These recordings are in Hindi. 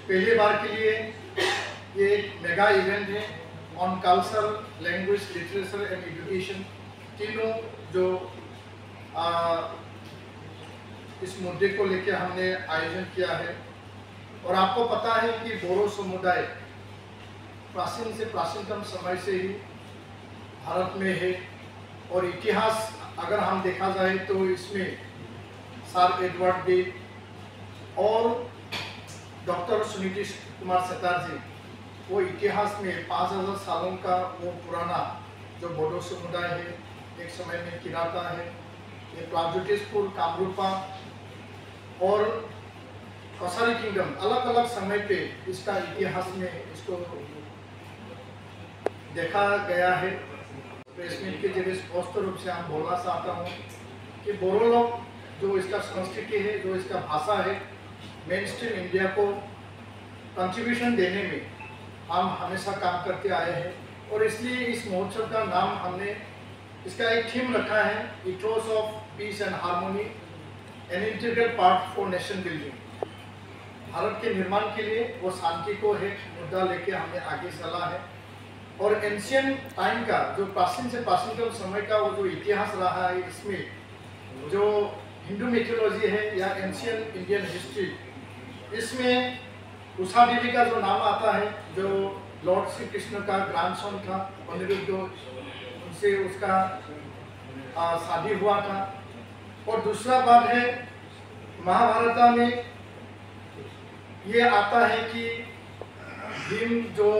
पहली बार के लिए ये एक मेगा इवेंट है on culture, language, literature and education, तीनों जो इस मुद्दे को लेकर हमने आयोजन किया है। और आपको पता है कि बोरो समुदाय प्राचीन से प्राचीनतम समय से ही भारत में है। और इतिहास अगर हम देखा जाए तो इसमें सर एडवर्ड डे और डॉक्टर सुनीति कुमार सेतार जी, वो इतिहास में 5000 सालों का वो पुराना जो बोडो समुदाय है, एक समय में किराता है, ये प्रागज्योतिषपुर, कामरूपा और कसारी किंगडम अलग अलग समय पे इसका इतिहास में इसको देखा गया है। प्रेस मीट के जरिए स्पष्ट रूप से हम बोलना चाहता हूँ कि बोरो लोग जो इसका संस्कृति है, जो इसका भाषा है, मेन स्ट्रीम इंडिया को कंट्रीब्यूशन देने में हम हमेशा काम करते आए हैं। और इसलिए इस महोत्सव का नाम हमने इसका एक थीम रखा है, ethos of peace and harmony, an integral part for nation building. Bharat के निर्माण के लिए वो शांति को है मुद्दा लेके हमने आगे चला है। और एंशियन टाइम का जो प्राचीन से प्राचीनतम समय का वो जो इतिहास रहा है, इसमें जो हिंदू मिथोलॉजी है या एंशियन इंडियन हिस्ट्री, इसमें उषा देवी का जो नाम आता है, जो लॉर्ड श्री कृष्ण का ग्रैंडसन था, अनिरुद्ध, उनसे उसका शादी हुआ था। और दूसरा बात है, महाभारत में ये आता है कि भीम जो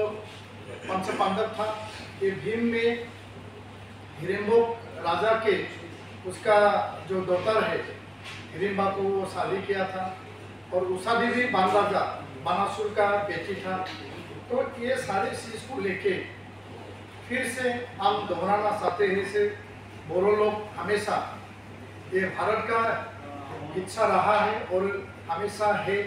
पंचपांडव था, ये भीम में हिडिंबा राजा के उसका जो डॉटर है हिडिंबा को वो शादी किया था। और उषा देवी बान राजा बानासुर का बेटी था। तो ये सारी चीज को लेके फिर से हम दोहराना चाहते हैं से बोरो लोग हमेशा ये भारत का हिस्सा रहा है और हमेशा है।